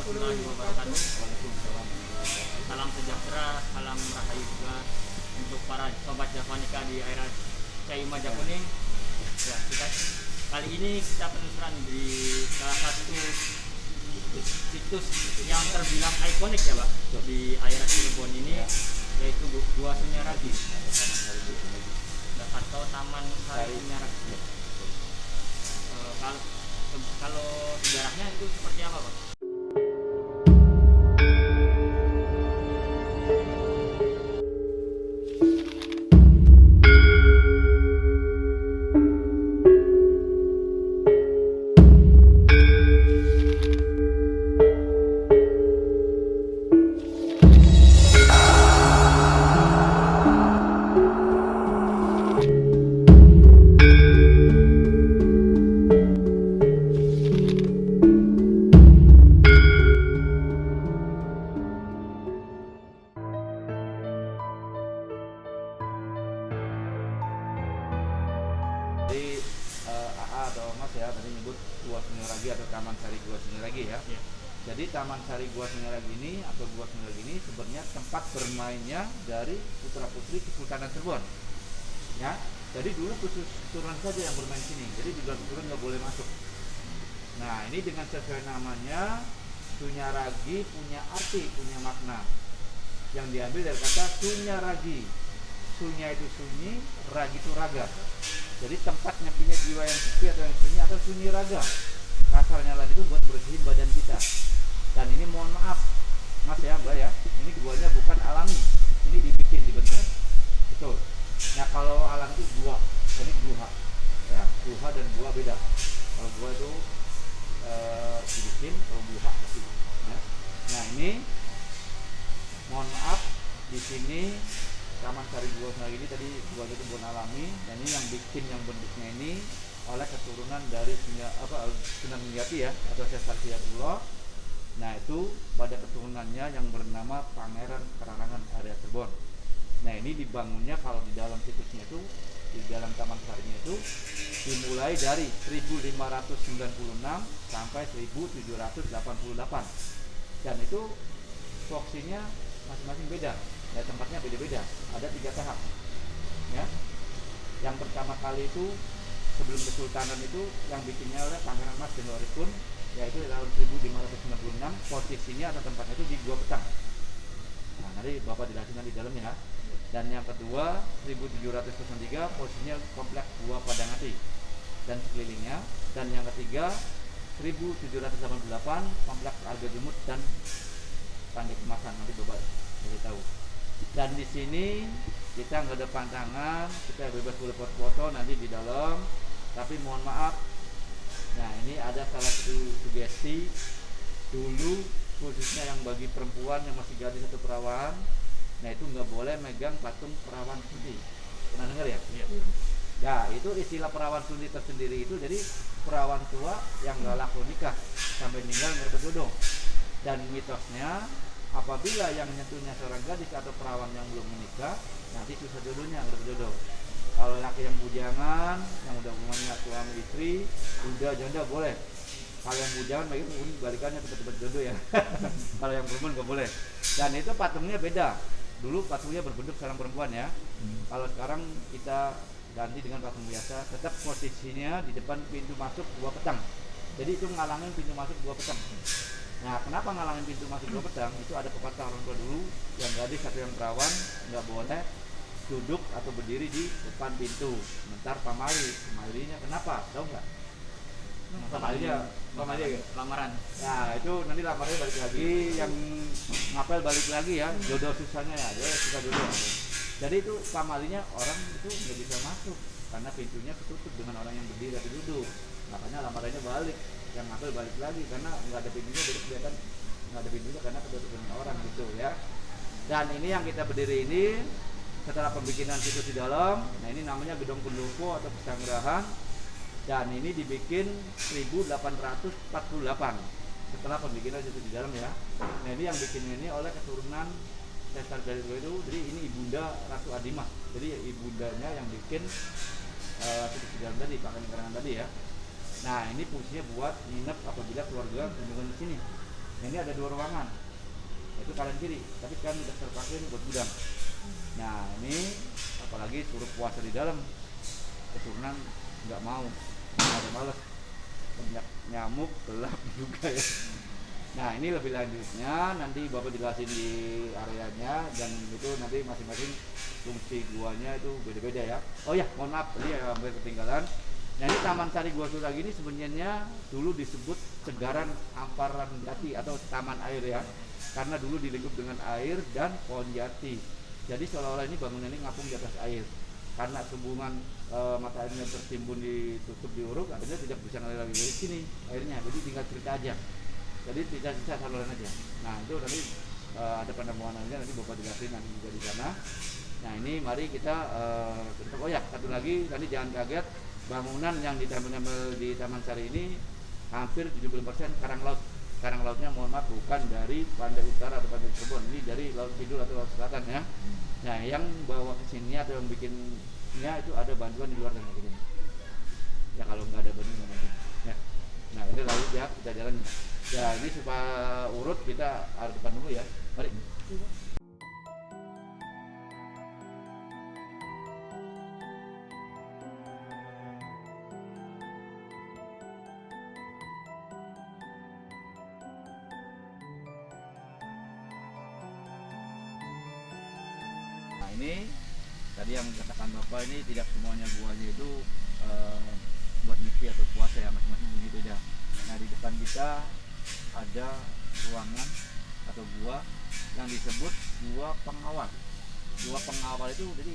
warahmatullahi wabarakatuh. Salam sejahtera, salam rahayu juga untuk para sobat Javanika di area Cai Majakuning. Ya, kali ini kita penelusuran di salah satu situs yang terbilang ikonik ya Pak di area Cirebon ini, yaitu Gua Sunyaragi atau Taman Sari Sunyaragi. Kalau sejarahnya itu seperti apa Pak? Jadi AA atau Mas ya tadi nyebut Gua Sunyaragi atau Taman Sari Gua Sunyaragi ya. Ya. Jadi Taman Sari Gua Sunyaragi ini atau Gua Sunyaragi ini sebenarnya tempat bermainnya dari putra-putri Kesultanan Cirebon. Ya. Jadi dulu khusus keturunan saja yang bermain sini. Jadi di luar keturunan nggak boleh masuk. Nah, ini dengan sesuai namanya Sunyaragi punya arti, punya makna. Yang diambil dari kata Sunyaragi. Sunya itu sunyi, ragi itu raga. Jadi tempat nyepinya jiwa yang sepi atau yang sunyi atau sunyi raga. Kasarnya lah itu buat bersihin badan kita. Dan ini mohon maaf, Mas ya, Mbak ya, ini guanya bukan alami. Ini dibikin, dibentuk. Betul. Nah kalau alam itu gua, ini guha. Ya, guha dan gua beda. Kalau gua itu dibikin, kalau guha pasti. Ya. Nah ini, mohon maaf, di sini Taman Sari Gua Sunyaragi ini tadi gua itu kebun alami, dan ini yang bikin yang bentuknya ini oleh keturunan dari Sunan Mulyati ya atau Sesar Hidayatullah. Nah itu pada keturunannya yang bernama Pangeran Kerarangan area Cirebon. Nah ini dibangunnya kalau di dalam situsnya itu di dalam Taman Sarinya itu dimulai dari 1596 sampai 1788 dan itu fungsinya masing-masing beda. Ya, tempatnya beda-beda, ada 3 tahap ya. Yang pertama kali itu sebelum Kesultanan itu yang bikinnya oleh Pangeran Mas Denwaripun, yaitu di tahun 1596. posisinya atau tempatnya itu di Gua Petang. Nah nanti Bapak dijelasin di dalamnya ya. Dan yang kedua 1703 posisinya kompleks Gua Padangati dan sekelilingnya. Dan yang ketiga 1788 kompleks Arga Jumut dan Pandai Kemasan, nanti Bapak boleh tahu. Dan di sini kita nggak ada pantangan, kita bebas boleh foto-foto nanti di dalam. Tapi mohon maaf, nah ini ada salah satu sugesti dulu khususnya yang bagi perempuan yang masih gadis atau perawan. Nah itu nggak boleh megang patung perawan Sundi. Pernah dengar ya? Iya. Nah itu istilah perawan Sundi tersendiri itu jadi perawan tua yang nggak laku nikah sampai meninggal nggak berjodoh. Dan mitosnya apabila yang nyentuhnya seorang gadis atau perawan yang belum menikah, nanti susah jodohnya, nggak berjodoh. Kalau laki yang bujangan, yang udah hubungannya suami istri, udah janda boleh. Kalau yang bujangan, balikannya cepat-cepat jodoh ya. Kalau yang perempuan nggak boleh. Dan itu patungnya beda. Dulu patungnya berbentuk seorang perempuan ya. Kalau sekarang kita ganti dengan patung biasa, tetap posisinya di depan pintu masuk Gua Petang. Jadi itu ngalangin pintu masuk Gua Petang. Nah, kenapa ngalangin pintu masuk Gua Petang? Itu ada pepatah orang tua dulu, yang gadis atau yang perawan nggak boleh duduk atau berdiri di depan pintu. Sebentar pamalinya kenapa? Tahu nggak? Pamalinya Lamaran. Nah, itu nanti lamarnya balik lagi, yang ngapel balik lagi ya, jodoh susahnya ya, dia susah jodoh. Jadi itu pamalinya orang itu nggak bisa masuk karena pintunya ketutup dengan orang yang berdiri atau duduk. Makanya lamarannya balik, yang ngapel balik lagi karena nggak ada pintunya, jadi kelihatan nggak ada pintunya karena ketutup dengan orang gitu ya. Dan ini yang kita berdiri ini setelah pembikinan situs di dalam, nah ini namanya Gedung Pendopo atau Pesanggerahan, dan ini dibikin 1848 setelah pembikinan situs di dalam ya. Nah ini yang bikin ini oleh keturunan Sesar Hidayatullah itu, jadi ini ibunda Ratu Adimah, jadi ibundanya yang bikin situs di dalam tadi, Pangeran Kerarangan tadi ya. Nah ini fungsinya buat nginep apabila keluarga kunjungan di sini. Ini ada 2 ruangan, itu kanan kiri, tapi kan udah terpakai buat gudang. Nah ini apalagi suruh puasa di dalam, keturunan nggak mau, ada males, banyak nyamuk, gelap juga ya. Nah ini lebih lanjutnya nanti Bapak jelasin di areanya, dan itu nanti masing-masing fungsi guanya itu beda-beda ya. Oh ya, mohon maaf tadi ya hampir ketinggalan. Nah ini Taman Sari Gua Surag ini sebenarnya dulu disebut Segaran Hamparan Jati atau Taman Air ya, karena dulu dilingkup dengan air dan pohon jati. Jadi seolah-olah ini bangunan ini ngapung di atas air. Karena hubungan mata airnya tertimbun ditutup di uruk, artinya tidak bisa ngalir lagi dari sini airnya. Jadi tinggal cerita aja. Jadi tidak bisa saluran aja. Nah itu nanti ada penemuannya nanti Bapak jelasin nanti juga di sana. Nah ini mari kita oh ya satu lagi, nanti jangan kaget, bangunan yang di Taman Sari ini hampir 70% karang laut. Karang lautnya mohon maaf bukan dari pantai utara atau pantai Cirebon, ini dari laut kidul atau laut selatan ya. Nah yang bawa ke sini atau yang bikinnya itu ada bantuan di luar dan begini. Ya kalau nggak ada bantuan nggak mungkin. Ya. Nah ini lalu ya kita jalan. Ya ini supaya urut kita harus depan dulu ya. Mari. Nah ini tadi yang katakan Bapak, ini tidak semuanya guanya itu buat nyepi atau puasa ya, masing-masing begitu beda. Nah di depan kita ada ruangan atau gua yang disebut gua pengawal. Gua pengawal itu jadi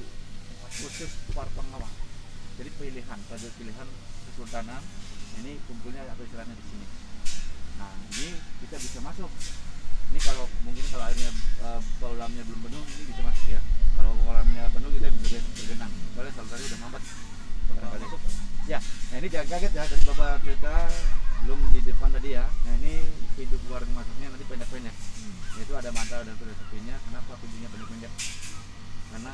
khusus para pengawal. Jadi pilihan, pada pilihan kesultanan ini kumpulnya atau istilahnya di sini. Nah ini kita bisa masuk. Ini kalau mungkin kalau airnya kolamnya belum penuh ini bisa masuk ya. Kalau kolamnya penuh kita bisa bergenang. Soalnya salah tadi udah mampet. Ya, nah ini jangan kaget ya, dari Bapak cerita belum di depan tadi ya. Nah ini pintu keluar masuknya nanti pendek-pendek. Itu ada mata dan filosofinya. Kenapa pintunya pendek-pendek? Karena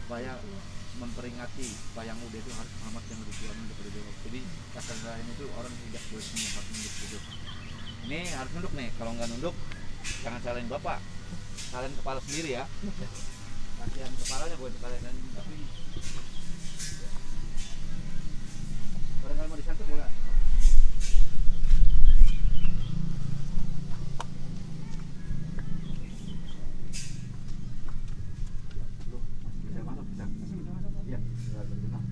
supaya memperingati wayang udah itu harus selamat yang lebih tua daripada dewa. Jadi kasar lain itu orang tidak boleh semua harus nunduk duduk. Ini harus nunduk nih, kalau nggak nunduk jangan salahin Bapak, salahin kepala sendiri ya. Kasihan kepalanya buat kalian, tapi barangkali mau disantet boleh. Bisa masuk, bisa. Iya, bisa bergenang.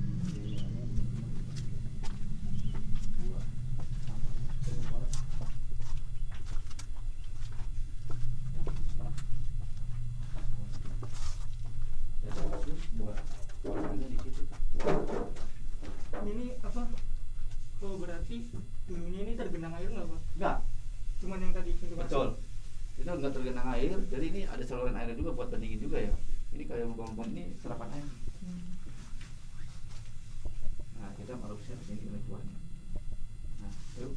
Ini apa? Oh berarti dulunya ini tergenang air nggak Pak? Enggak, Cuman yang tadi pintu masuk. betul. Itu enggak tergenang air, jadi ini ada saluran air juga buat pendingin juga ya. Ini kayak lubang-lubang ini serapan air. Nah, kita marupnya di sini keluarnya. Nah, yuk.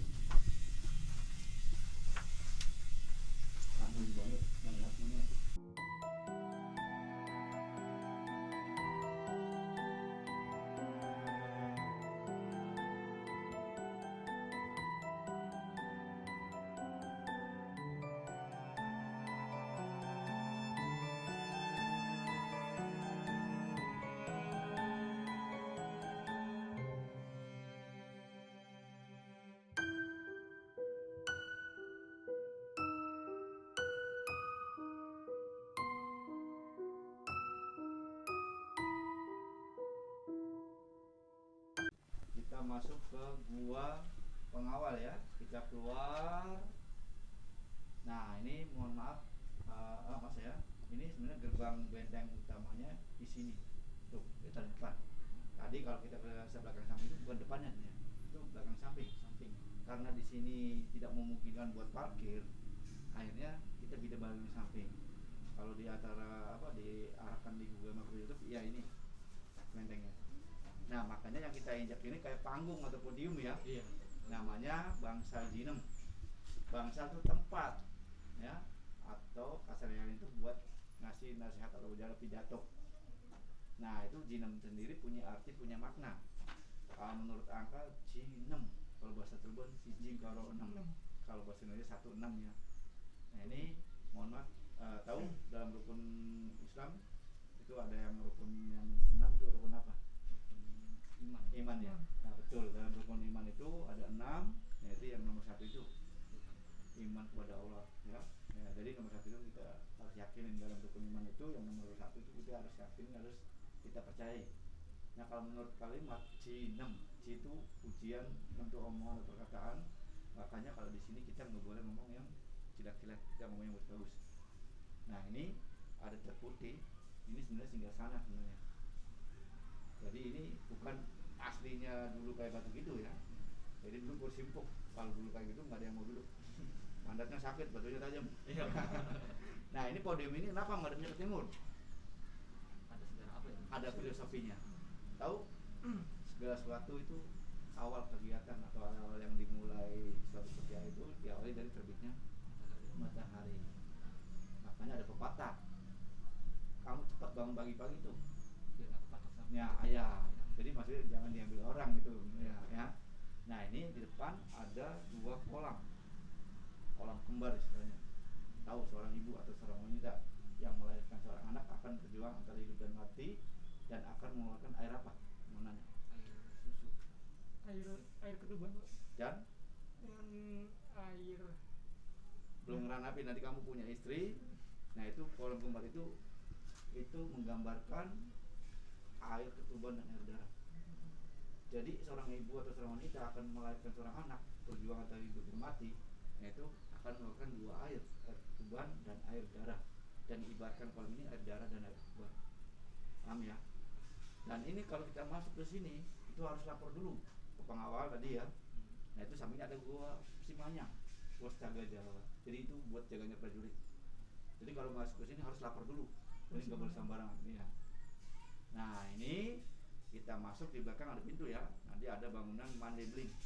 Angin banget, angin. Kita masuk ke gua pengawal ya. Kita keluar. Nah ini mohon maaf mas ya, ini sebenarnya gerbang benteng utamanya di sini tuh, kita depan. Tadi kalau kita ke sebelah belakang samping itu bukan depannya ya, itu belakang samping. Karena di sini tidak memungkinkan buat parkir, akhirnya kita pindah bagian samping. Kalau di antara apa diarahkan di Google Maps YouTube ya ini bentengnya. Nah makanya yang kita injak ini kayak panggung atau podium ya. Iya. Namanya bangsal jinem. Bangsal itu tempat ya, atau kasarnya itu buat ngasih nasihat atau ujar pidato. Nah itu jinem sendiri punya arti, punya makna. Menurut angka jinem, kalau bahasa Cirebon siji karo 6, kalau bahasa Indonesia 16 ya. Nah ini mohon maaf, tahu dalam rukun Islam itu ada yang rukun yang 6 itu rukun apa? Iman. Iman ya. Nah betul, dalam rukun iman itu ada 6, yaitu yang nomor 1 itu iman kepada Allah ya. Ya, jadi nomor 1 itu kita harus yakinin dalam rukun iman itu, yang nomor 1 itu kita harus yakinin, harus kita percayai. Nah kalau menurut kalimat C6, C itu pujian untuk omongan atau perkataan, makanya kalau di sini kita nggak boleh ngomong yang jelek-jelek, kita ngomong yang bagus-bagus. Nah ini ada terputih, ini sebenarnya singgah sana sebenarnya. Jadi ini bukan aslinya dulu kayak batu gitu ya. Jadi dulu kursi empuk, kalau dulu kayak gitu nggak ada yang mau duduk. Mandatnya sakit, batunya tajam. Iya. Nah ini podium ini kenapa madepnya ke timur? Ada sejarah apa ya? Ada filosofinya. Tahu? Segala sesuatu itu awal kegiatan atau awal yang dimulai suatu kerja itu diawali dari terbitnya matahari. Makanya ada pepatah, kamu cepat bangun pagi-pagi tuh Biar nggak kepatok sama. ya ayah. Jadi maksudnya jangan diambil orang gitu ya. Nah ini di depan ada 2 kolam kembar istilahnya. Tahu seorang ibu atau seorang wanita yang melahirkan seorang anak akan berjuang antara hidup dan mati, dan akan mengeluarkan air apa? Mau nanya. Air susu. Air ketuban, Pak. Dan Dengan air belum ngeranapi, nanti kamu punya istri. Nah itu kolam kembar itu menggambarkan air ketuban dan air darah. Jadi seorang ibu atau seorang wanita akan melahirkan seorang anak, berjuang antara hidup dan mati, yaitu akan mengeluarkan 2 air ketuban dan air darah. Dan ibaratkan kolam ini air darah dan air ketuban. Paham ya? Dan ini kalau kita masuk ke sini itu harus lapor dulu ke pengawal tadi ya. Nah itu sampingnya ada gua Simanyang, pos jaga Jawa. Jadi itu buat jaganya prajurit. Jadi kalau masuk ke sini harus lapor dulu. Ini nggak boleh sembarangan. Iya. Nah ini kita masuk, di belakang ada pintu ya. Nanti ada bangunan Mandailing.